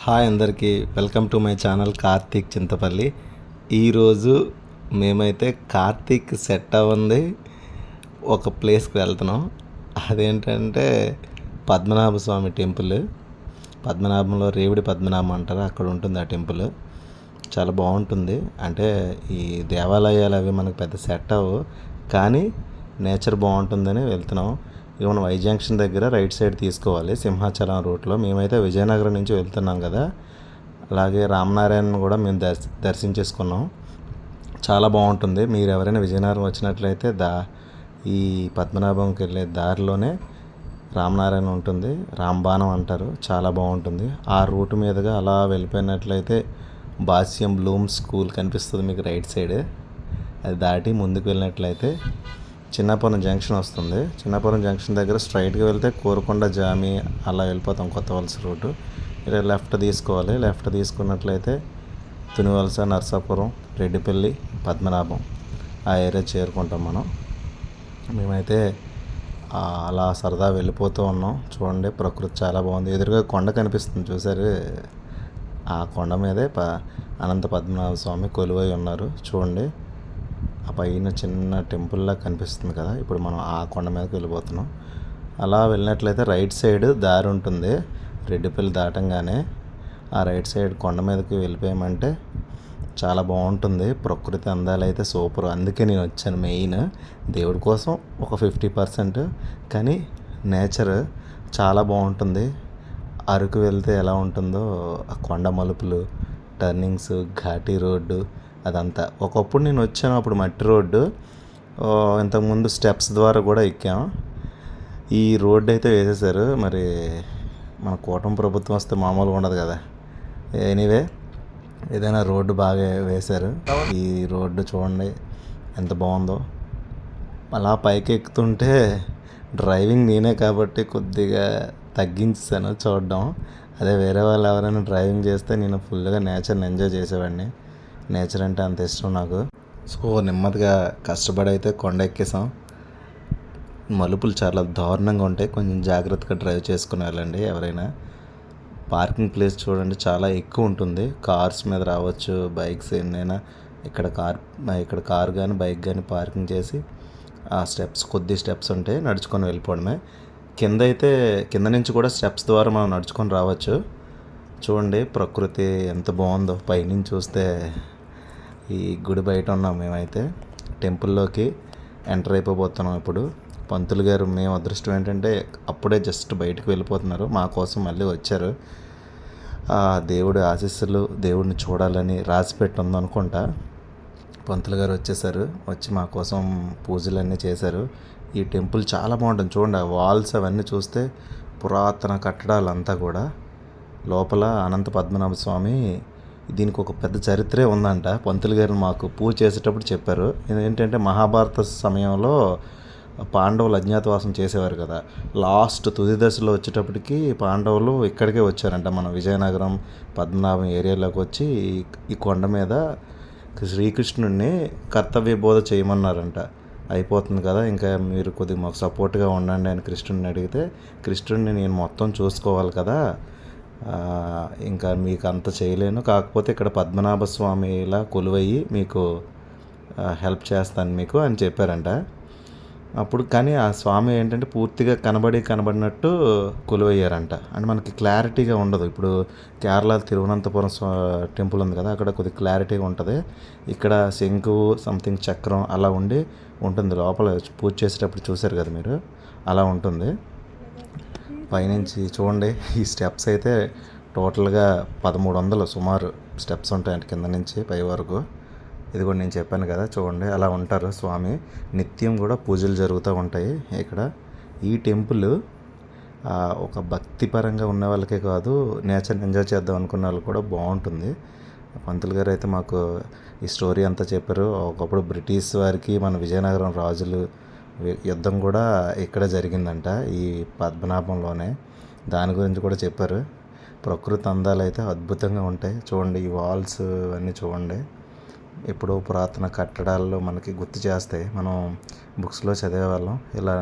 Hi అందరికీ welcome to my channel Karthik Chintapalli. ఈరోజు మేమైతే కార్తీక్ సెట్ అవ్వంది ఒక ప్లేస్కి వెళ్తున్నాం. అదేంటంటే పద్మనాభ స్వామి టెంపుల్. పద్మనాభంలో రేవుడి పద్మనాభం అంటారు, అక్కడ ఉంటుంది ఆ టెంపుల్. చాలా బాగుంటుంది. అంటే ఈ దేవాలయాలు అవి మనకు పెద్ద సెట్ అవ్వవు, కానీ నేచర్ బాగుంటుందని వెళ్తున్నాం. ఇక మనం వై జంక్షన్ దగ్గర రైట్ సైడ్ తీసుకోవాలి సింహాచలం రూట్లో. మేమైతే విజయనగరం నుంచి వెళ్తున్నాం కదా, అలాగే రామనారాయణ కూడా మేము దర్శించేసుకున్నాం. చాలా బాగుంటుంది. మీరు ఎవరైనా విజయనగరం వచ్చినట్లయితే ఈ పద్మనాభంకి వెళ్ళే దారిలోనే రామనారాయణ ఉంటుంది, రాంబాణం అంటారు. చాలా బాగుంటుంది. ఆ రూట్ మీదుగా అలా వెళ్ళిపోయినట్లయితే భాష్యం బ్లూమ్ స్కూల్ కనిపిస్తుంది మీకు రైట్ సైడ్. అది దాటి ముందుకు వెళ్ళినట్లయితే చిన్నపురం జంక్షన్ వస్తుంది. చిన్నపురం జంక్షన్ దగ్గర స్ట్రైట్గా వెళ్తే కోరుకొండ జామి అలా వెళ్ళిపోతాం, కొత్త వలస రూటు. ఇలా లెఫ్ట్ తీసుకోవాలి. లెఫ్ట్ తీసుకున్నట్లయితే తునివలస, నర్సాపురం, రెడ్డిపల్లి, పద్మనాభం ఆ ఏరియా చేరుకుంటాం మనం. మేమైతే అలా సరదా వెళ్ళిపోతూ ఉన్నాం. చూడండి, ప్రకృతి చాలా బాగుంది. ఎదురుగా కొండ కనిపిస్తుంది చూసారు, ఆ కొండ మీదే అనంత పద్మనాభ స్వామి కొలువై ఉన్నారు. చూడండి, ఆ పైన చిన్న టెంపుల్లా కనిపిస్తుంది కదా. ఇప్పుడు మనం ఆ కొండ మీదకి వెళ్ళిపోతున్నాం. అలా వెళ్ళినట్లయితే రైట్ సైడ్ దారి ఉంటుంది. రెడ్డిపల్లి దాటంగానే ఆ రైట్ సైడ్ కొండ మీదకి వెళ్ళిపోయామంటే చాలా బాగుంటుంది. ప్రకృతి అందాలు అయితే సూపర్. అందుకే నేను వచ్చాను. మెయిన్ దేవుడి కోసం ఒక 50%, కానీ నేచర్ చాలా బాగుంటుంది. అరకు వెళ్తే ఎలా ఉంటుందో ఆ కొండ మలుపులు, టర్నింగ్స్, ఘాటీ రోడ్డు అదంతా. ఒకప్పుడు నేను వచ్చాను అప్పుడు మట్టి రోడ్డు, ఇంతకుముందు స్టెప్స్ ద్వారా కూడా ఎక్కాం. ఈ రోడ్డు అయితే వేసేసారు. మరి మన కూటమి ప్రభుత్వం వస్తే మామూలుగా ఉండదు కదా. ఎనీవే, ఏదైనా రోడ్డు బాగా వేశారు. ఈ రోడ్డు చూడండి ఎంత బాగుందో. అలా పైకి ఎక్కుతుంటే డ్రైవింగ్ నేనే కాబట్టి కొద్దిగా తగ్గించాను చూడడం. అదే వేరే వాళ్ళు ఎవరైనా డ్రైవింగ్ చేస్తే నేను ఫుల్గా నేచర్ని ఎంజాయ్ చేసేవాడిని. నేచర్ అంటే అంత ఇష్టం నాకు. సో నెమ్మదిగా కష్టపడి అయితే కొండ ఎక్కేసాం. మలుపులు చాలా దారుణంగా ఉంటాయి, కొంచెం జాగ్రత్తగా డ్రైవ్ చేసుకుని వెళ్ళండి ఎవరైనా. పార్కింగ్ ప్లేస్ చూడండి, చాలా ఎక్కువ ఉంటుంది. కార్స్ మీద రావచ్చు, బైక్స్ ఎన్నైనా. ఇక్కడ కార్ కానీ బైక్ కానీ పార్కింగ్ చేసి ఆ కొద్ది స్టెప్స్ ఉంటాయి, నడుచుకొని వెళ్ళిపోవడమే. కింద నుంచి కూడా స్టెప్స్ ద్వారా మనం నడుచుకొని రావచ్చు. చూడండి ప్రకృతి ఎంత బాగుందో. పైనుంచి చూస్తే ఈ గుడి బయట ఉన్నాం మేమైతే. టెంపుల్లోకి ఎంటర్ అయిపోతున్నాం ఇప్పుడు. పంతులు గారు, మేము అదృష్టం ఏంటంటే అప్పుడే జస్ట్ బయటకు వెళ్ళిపోతున్నారు, మా కోసం మళ్ళీ వచ్చారు. దేవుడి ఆశీస్సులు, దేవుడిని చూడాలని రాసిపెట్టి ఉందనుకుంటా. పంతులు గారు వచ్చేసారు, వచ్చి మా కోసం పూజలన్నీ చేశారు. ఈ టెంపుల్ చాలా బాగుంటుంది. చూడండి, ఆ వాల్స్ అవన్నీ చూస్తే పురాతన కట్టడాలంతా కూడా. లోపల అనంత పద్మనాభ స్వామి, దీనికి ఒక పెద్ద చరిత్రే ఉందంట. పంతులు గారు మాకు పూజ చేసేటప్పుడు చెప్పారు. ఏంటంటే మహాభారత సమయంలో పాండవులు అజ్ఞాతవాసం చేసేవారు కదా. లాస్ట్ తుది దశలో వచ్చేటప్పటికి పాండవులు ఇక్కడికే వచ్చారంట, మన విజయనగరం పద్మనాభం ఏరియాలోకి వచ్చి ఈ కొండ మీద శ్రీకృష్ణుడిని కర్తవ్య బోధ చేయమన్నారంట. అయిపోతుంది కదా, ఇంకా మీరు కొద్దిగా మాకు సపోర్ట్గా ఉండండి అని కృష్ణుడిని అడిగితే, కృష్ణుడిని నేను మొత్తం చూసుకోవాలి కదా, ఇంకా మీకు అంత చేయలేను, కాకపోతే ఇక్కడ పద్మనాభ స్వామిలా కొలువయ్యి మీకు హెల్ప్ చేస్తాను మీకు అని చెప్పారంట. అప్పుడు కానీ ఆ స్వామి ఏంటంటే పూర్తిగా కనబడినట్టు కొలువయ్యారంట. అంటే మనకి క్లారిటీగా ఉండదు. ఇప్పుడు కేరళ తిరువనంతపురం టెంపుల్ ఉంది కదా, అక్కడ కొద్దిగా క్లారిటీగా ఉంటుంది. ఇక్కడ శంకువు సంథింగ్ చక్రం అలా ఉంటుంది లోపల. పూజ చేసేటప్పుడు చూశారు కదా మీరు, అలా ఉంటుంది. పైనుంచి చూడండి, ఈ స్టెప్స్ అయితే టోటల్గా 1300 సుమారు స్టెప్స్ ఉంటాయండి కింద నుంచి పై వరకు. ఇది కూడా నేను చెప్పాను కదా, చూడండి అలా ఉంటారు స్వామి. నిత్యం కూడా పూజలు జరుగుతూ ఉంటాయి ఇక్కడ. ఈ టెంపుల్ ఒక భక్తిపరంగా ఉన్న వాళ్ళకే కాదు, నేచర్ని ఎంజాయ్ చేద్దాం అనుకున్న వాళ్ళు కూడా బాగుంటుంది. పంతులు గారు అయితే మాకు ఈ స్టోరీ అంతా చెప్పారు. ఒకప్పుడు బ్రిటిష్ వారికి మన విజయనగరం రాజులు యుద్ధం కూడా ఇక్కడ జరిగిందంట, ఈ పద్మనాభంలోనే. దాని గురించి కూడా చెప్పారు. ప్రకృతి అందాలు అయితే అద్భుతంగా ఉంటాయి. చూడండి, ఈ వాల్స్ అన్నీ చూడండి, ఎప్పుడో పురాతన కట్టడాల్లో మనకి గుర్తు చేస్తాయి. మనం బుక్స్లో చదివే వాళ్ళం, ఇలా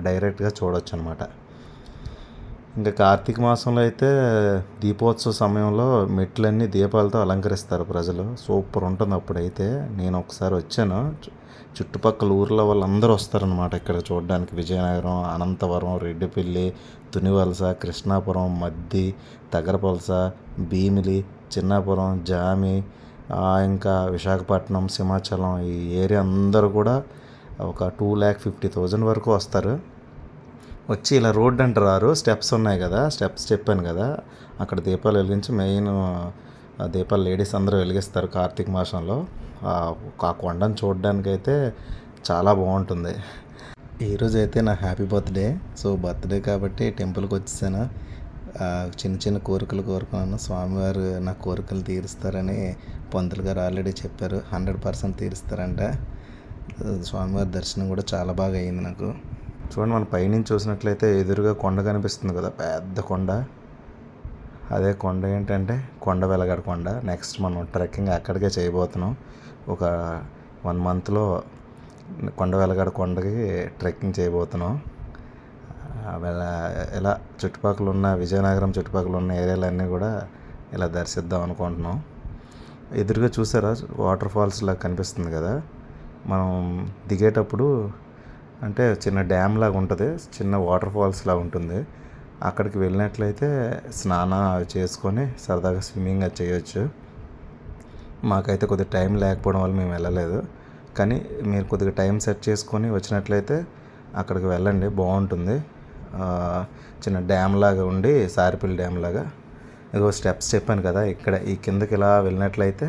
డైరెక్ట్గా చూడవచ్చు అనమాట. ఇంకా కార్తీక మాసంలో అయితే దీపోత్సవ సమయంలో మెట్లన్నీ దీపాలతో అలంకరిస్తారు ప్రజలు. సూపర్ ఉంటుంది అప్పుడైతే. నేను ఒకసారి వచ్చాను. చుట్టుపక్కల ఊర్ల వాళ్ళందరూ వస్తారనమాట ఇక్కడ చూడడానికి. విజయనగరం, అనంతవరం, రెడ్డిపల్లి, తునివలస, కృష్ణాపురం, మద్ది, తగరపలస, భీమిలి, చిన్నాపురం, జామి, ఇంకా విశాఖపట్నం, సింహాచలం ఈ ఏరియా అందరూ కూడా ఒక 2,50,000 వరకు వస్తారు. వచ్చి ఇలా రోడ్డు అంటే రారు, స్టెప్స్ ఉన్నాయి కదా, స్టెప్స్ చెప్పాను కదా, అక్కడ దీపాలు వెలిగించి మెయిన్ దీపాలు లేడీస్ అందరూ వెలిగిస్తారు కార్తీక మాసంలో. ఆ కొండను చూడడానికైతే చాలా బాగుంటుంది. ఈరోజు అయితే నా హ్యాపీ బర్త్డే. సో బర్త్డే కాబట్టి టెంపుల్కి వచ్చేసాను. చిన్న చిన్న కోరికలు కోరుకున్నాను. స్వామివారు నా కోరికలు తీరుస్తారని పంతులు గారు ఆల్రెడీ చెప్పారు. 100% తీరుస్తారంట. స్వామివారి దర్శనం కూడా చాలా బాగా అయింది నాకు. చూడండి, మన పైనుంచి చూసినట్లయితే ఎదురుగా కొండ కనిపిస్తుంది కదా, పెద్ద కొండ. అదే కొండ ఏంటంటే కొండ వెలగడ కొండ. నెక్స్ట్ మనం ట్రెక్కింగ్ అక్కడికే చేయబోతున్నాం. ఒక 1 మంత్లో కొండ వెలగడ కొండకి ట్రెక్కింగ్ చేయబోతున్నాం. ఇలా చుట్టుపక్కల ఉన్న విజయనగరం చుట్టుపక్కల ఉన్న ఏరియాలన్నీ కూడా ఇలా దర్శిద్దాం అనుకుంటున్నాం. ఎదురుగా చూసారా వాటర్ ఫాల్స్ లాగా కనిపిస్తుంది కదా, మనం దిగేటప్పుడు అంటే చిన్న డ్యామ్ లాగా ఉంటుంది, చిన్న వాటర్ ఫాల్స్ లాగా ఉంటుంది. అక్కడికి వెళ్ళినట్లయితే స్నానం చేసుకొని సరదాగా స్విమ్మింగ్ అది చేయొచ్చు. మాకైతే కొద్దిగా టైం లేకపోవడం వల్ల మేము వెళ్ళలేదు. కానీ మీరు కొద్దిగా టైం సెట్ చేసుకొని వచ్చినట్లయితే అక్కడికి వెళ్ళండి, బాగుంటుంది. చిన్న డ్యామ్ లాగా ఉండి, సారిపల్లి డ్యామ్ లాగా. ఇదిగో స్టెప్స్ చెప్పాను కదా, ఇక్కడ ఈ కిందకి ఇలా వెళ్ళినట్లయితే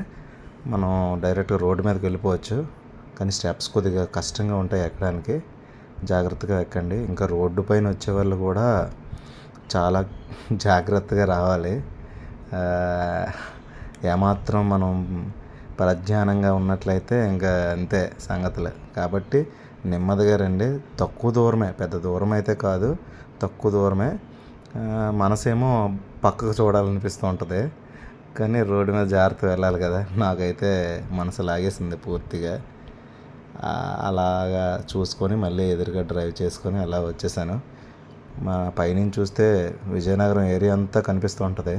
మనం డైరెక్ట్గా రోడ్డు మీదకి వెళ్ళిపోవచ్చు. కానీ స్టెప్స్ కొద్దిగా కష్టంగా ఉంటాయి ఎక్కడానికి, జాగ్రత్తగా ఎక్కండి. ఇంకా రోడ్డు పైన వచ్చే వాళ్ళు కూడా చాలా జాగ్రత్తగా రావాలి. ఏమాత్రం మనం ప్రజ్ఞానంగా ఉన్నట్లయితే ఇంకా అంతే సంగతులు. కాబట్టి నెమ్మదిగా రండి. తక్కువ దూరమే, పెద్ద దూరం అయితే కాదు, తక్కువ దూరమే. మనసేమో పక్కకు చూడాలనిపిస్తూ ఉంటుంది, కానీ రోడ్డు మీద జాగ్రత్త వెళ్ళాలి కదా. నాకైతే మనసు లాగేసింది పూర్తిగా. అలాగా చూసుకొని మళ్ళీ ఎదురుగా డ్రైవ్ చేసుకొని అలా వచ్చేసాను. మా పైనుంచి చూస్తే విజయనగరం ఏరియా అంతా కనిపిస్తూ ఉంటుంది.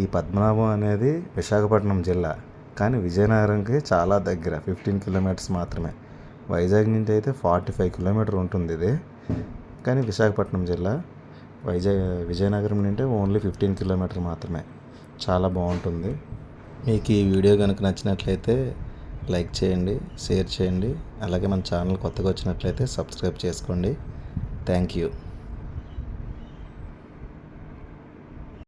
ఈ పద్మనాభం అనేది విశాఖపట్నం జిల్లా, కానీ విజయనగరంకి చాలా దగ్గర, 15 కిలోమీటర్స్ మాత్రమే. వైజాగ్ నుంచి అయితే 45 కిలోమీటర్ ఉంటుంది ఇది, కానీ విశాఖపట్నం జిల్లా. విజయనగరం నుండి ఓన్లీ 15 కిలోమీటర్ మాత్రమే. చాలా బాగుంటుంది. మీకు ఈ వీడియో కనుక నచ్చినట్లయితే లైక్ చేయండి, షేర్ చేయండి. అలాగే మన ఛానల్ కొత్తగా వచ్చినట్లయితే సబ్స్క్రైబ్ చేసుకోండి. Thank you.